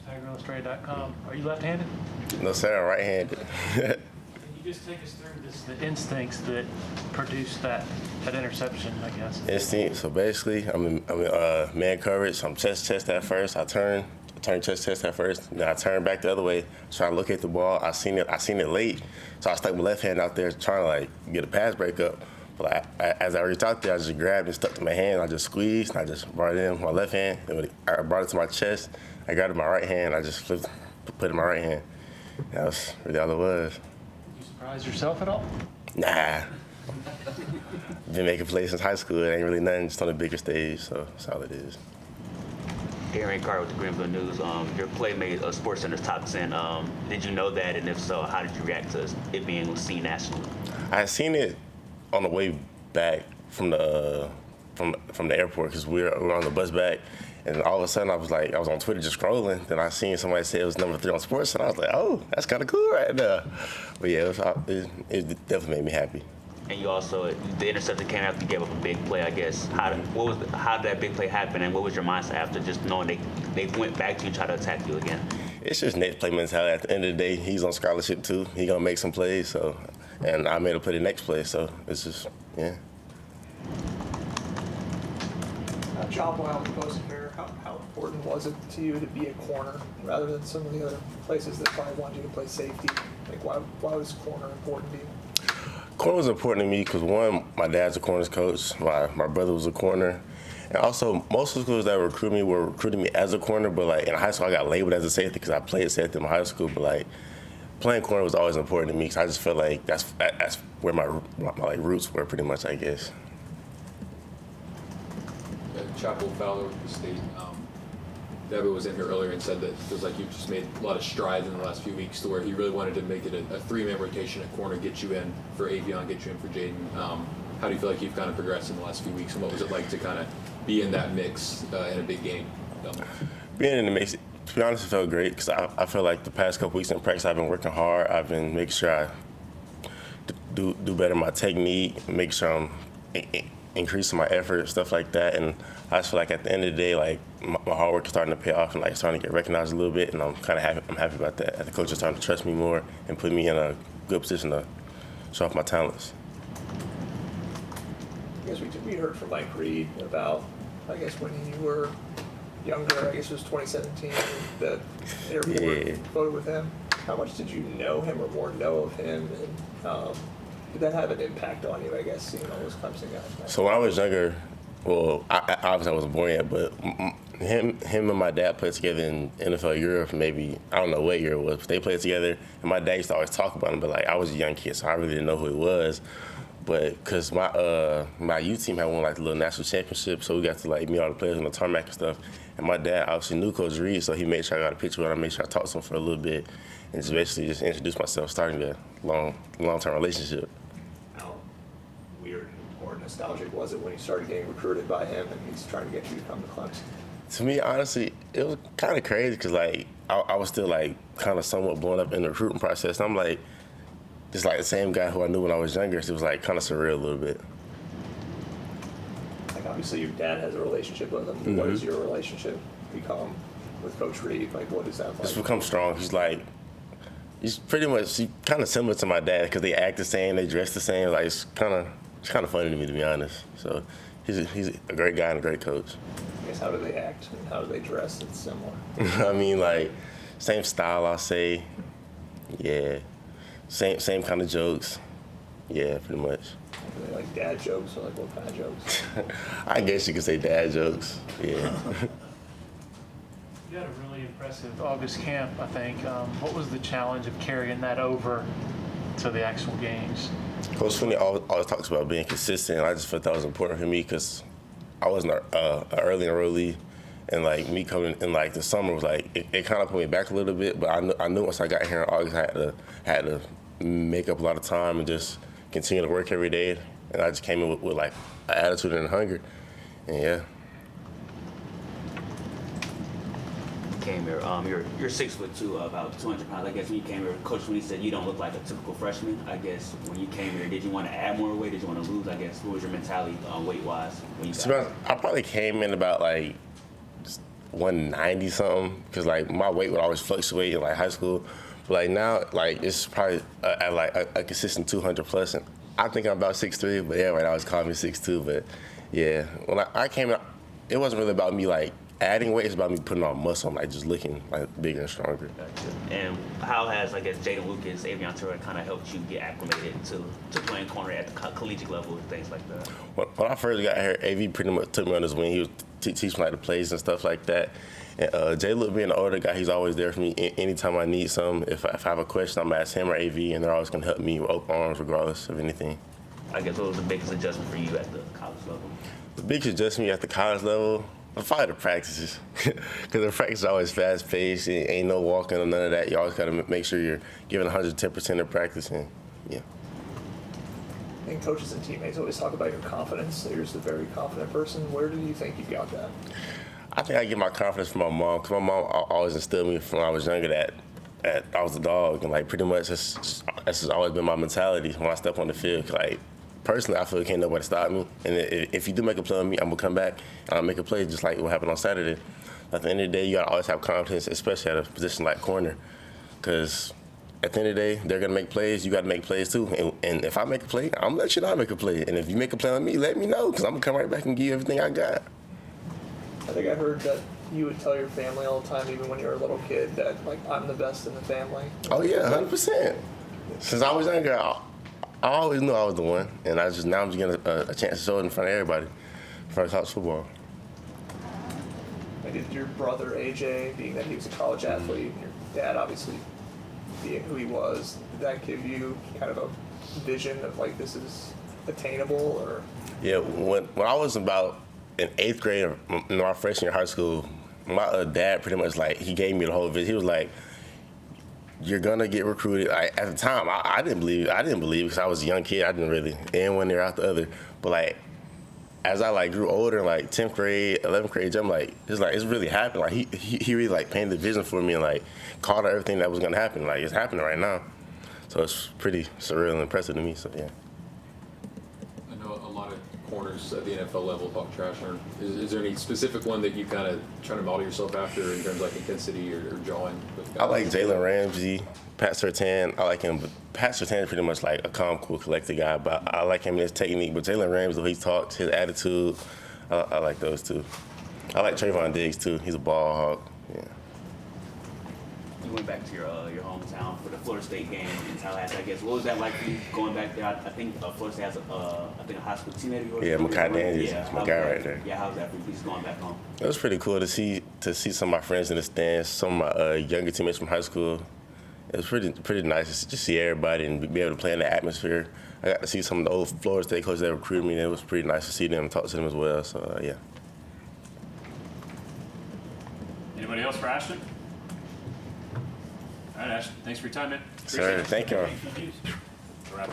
TigerIllustrated.com. Are you left-handed? No, sir, I'm right-handed. Can you just take us through the instincts that produced that interception, I guess? Instinct. So basically, I'm in man coverage. I'm chest at first. I turn chest at first. Then I turn back the other way, try to locate the ball. I seen it late, so I stuck my left hand out there trying to like get a pass break up. But as I reached out there, I just grabbed and stuck to my hand. I just squeezed, and I just brought it in with my left hand. And when I brought it to my chest, I grabbed it with my right hand. I just put it in my right hand. That was really all it was. Did you surprise yourself at all? Nah. Been making plays since high school. It ain't really nothing, just on a bigger stage, so that's all it is. Aaron Carter with the Greenville News. Your play made SportsCenter's top 10. Did you know that, and if so, how did you react to it being seen nationally? I had seen it on the way back from the airport because we were on the bus back, and all of a sudden I was on Twitter just scrolling. Then I seen somebody say it was number 3 on Sports, and I was like, oh, that's kind of cool right there. But yeah, it definitely made me happy. And you also, the interception came after you gave up a big play, I guess. How did that big play happen, and what was your mindset after just knowing they went back to you and tried to attack you again? It's just next play mentality. At the end of the day, he's on scholarship too. He gonna make some plays, so, and I made him play the next play, so it's just, yeah. Job while posting here, how important was it to you to be a corner rather than some of the other places that probably wanted you to play safety? Like, why was corner important to you? Corner was important to me because, one, my dad's a corners coach. My brother was a corner. And also, most of the schools that recruited me were recruiting me as a corner, but, like, in high school, I got labeled as a safety because I played safety in my high school. But, like, playing corner was always important to me because I just felt like that's where my like, roots were pretty much, I guess. Chapel Fowler with the state. Debbie was in here earlier and said that it feels like you've just made a lot of strides in the last few weeks to where he really wanted to make it a 3-man rotation at corner, get you in for Aveion, get you in for Jeadyn. How do you feel like you've kind of progressed in the last few weeks, and what was it like to kind of be in that mix in a big game? Being in the mix, to be honest, it felt great because I feel like the past couple weeks in practice I've been working hard. I've been making sure I do better my technique, make sure I'm increasing my effort, stuff like that. And I just feel like at the end of the day, like my hard work is starting to pay off and like starting to get recognized a little bit. And I'm kind of happy. I'm happy about that. The coach is starting to trust me more and put me in a good position to show off my talents. I guess we heard from Mike Reed about, I guess, when you were younger, I guess it was 2017, that Airport voted with him. How much did you know him or more know of him? And did that have an impact on you, I guess, seeing all those Clemson guys? So when I was younger, well, obviously I wasn't born yet, but him and my dad played together in NFL Europe, maybe, I don't know what year it was, but they played together, and my dad used to always talk about him, but like I was a young kid, so I really didn't know who he was. But because my youth team had won like the little national championship, so we got to like meet all the players on the tarmac and stuff. And my dad obviously knew Coach Reed, so he made sure I got a picture with him, made sure I talked to him for a little bit, and just basically just introduced myself, starting a long-term relationship. How weird or nostalgic was it when you started getting recruited by him and he's trying to get you to come to Clemson? To me, honestly, it was kind of crazy because like I was still like kind of somewhat blown up in the recruiting process. And I'm like, just like the same guy who I knew when I was younger. So it was like kind of surreal a little bit. Like obviously your dad has a relationship with him. Mm-hmm. What does your relationship become with Coach Reed? Like what is that like? It's become strong. He's kind of similar to my dad because they act the same, they dress the same. Like it's kind of funny to me, to be honest. So he's a great guy and a great coach. I guess how do they act and how do they dress? It's similar. I mean, like same style, I'll say. Yeah. Same kind of jokes. Yeah, pretty much. Are they like dad jokes or like what kind of jokes? I guess you could say dad jokes. Yeah. You had a really impressive August camp, I think. What was the challenge of carrying that over to the actual games? Coach Sweeney always talks about being consistent, and I just felt that was important for me because I wasn't an early enrollee, and like me coming in like the summer was like it kind of put me back a little bit. But I knew once I got here in August, I had to make up a lot of time and just continue to work every day. And I just came in with like an attitude and a hunger, and yeah. Came here, you're 6'2", about 200 pounds. I guess when you came here, Coach Sweeney said you don't look like a typical freshman. I guess when you came here, did you want to add more weight? Did you want to lose? I guess what was your mentality weight-wise when you got here? I probably came in about like 190 something because like my weight would always fluctuate in like high school. But like now, like it's probably at like a consistent 200 plus. And I think I'm about 6'3", but everybody always called me 6'2". But yeah, when I came out, it wasn't really about me like adding weight. It's about me putting on muscle, like just looking like bigger and stronger. Gotcha. And how has, I guess, Jeadyn, Lukus, Aveion, Terrell kind of helped you get acclimated to playing corner at the collegiate level and things like that? When I first got here, AV pretty much took me on his wing. He was teaching like the plays and stuff like that. And Jay Luke being an older guy, he's always there for me anytime I need something. If I have a question, I'm gonna ask him or AV, and they're always gonna help me with open arms regardless of anything. I guess what was the biggest adjustment for you at the college level? The biggest adjustment at the college level, probably the practices, because the practice is always fast paced. Ain't no walking or none of that. You always gotta make sure you're giving 110% of practice, and yeah. I think coaches and teammates always talk about your confidence. You're just a very confident person. Where do you think you got that? I think I get my confidence from my mom, because my mom always instilled me from when I was younger that I was a dog, and like pretty much that's just always been my mentality when I step on the field. Like personally, I feel can't nobody stop me, and if you do make a play on me, I'm gonna come back and I'll make a play just like what happened on Saturday. At the end of the day, you gotta always have confidence, especially at a position like corner, because at the end of the day, they're gonna make plays. You gotta make plays too, and if I make a play, I'm gonna let you know I make a play, and if you make a play on me, let me know, because I'm gonna come right back and give you everything I got. I think I heard that you would tell your family all the time, even when you were a little kid, that like I'm the best in the family. Oh yeah, 100%. Since I was younger, I always knew I was the one, and now I'm just getting a chance to show it in front of everybody, in front of college football. And did your brother AJ, being that he was a college athlete, and your dad obviously being who he was, did that give you kind of a vision of like this is attainable, or? Yeah, when I was about in 8th grade, in my freshman year of high school, my dad pretty much like, he gave me the whole vision. He was like, you're gonna get recruited. At the time, I didn't believe it because I was a young kid. I didn't really, in one ear out the other. But like, as I like grew older, like 10th grade, 11th grade, I'm like, it's really happening. Like he really like painted the vision for me and like called out everything that was gonna happen. Like it's happening right now. So it's pretty surreal and impressive to me. So yeah. I know a lot of corners at the NFL level talk trash. Is there any specific one that you kind of try to model yourself after in terms of like intensity or jawing? I like Jalen Ramsey, Pat Surtain. I like him, but Pat Surtain is pretty much like a calm, cool, collected guy. But I like him in his technique. But Jalen Ramsey, the way he talks, his attitude, I like those two. I like Trayvon Diggs too. He's a ball hawk. Yeah. You went back to your hometown for the Florida State game in Tallahassee, I guess. What was that like for you going back there? I think Florida State has a high school teammate of yours. Yeah, Makai Daniels. Yeah, my guy right there. Yeah, how was that for you just going back home? It was pretty cool to see some of my friends in the stands, some of my younger teammates from high school. It was pretty nice to just see everybody and be able to play in the atmosphere. I got to see some of the old Florida State coaches that recruited me, and it was pretty nice to see them and talk to them as well. So yeah. Anybody else for Ashton? All right, Ashton, thanks for your time, man. Sir, thank you. Wrap us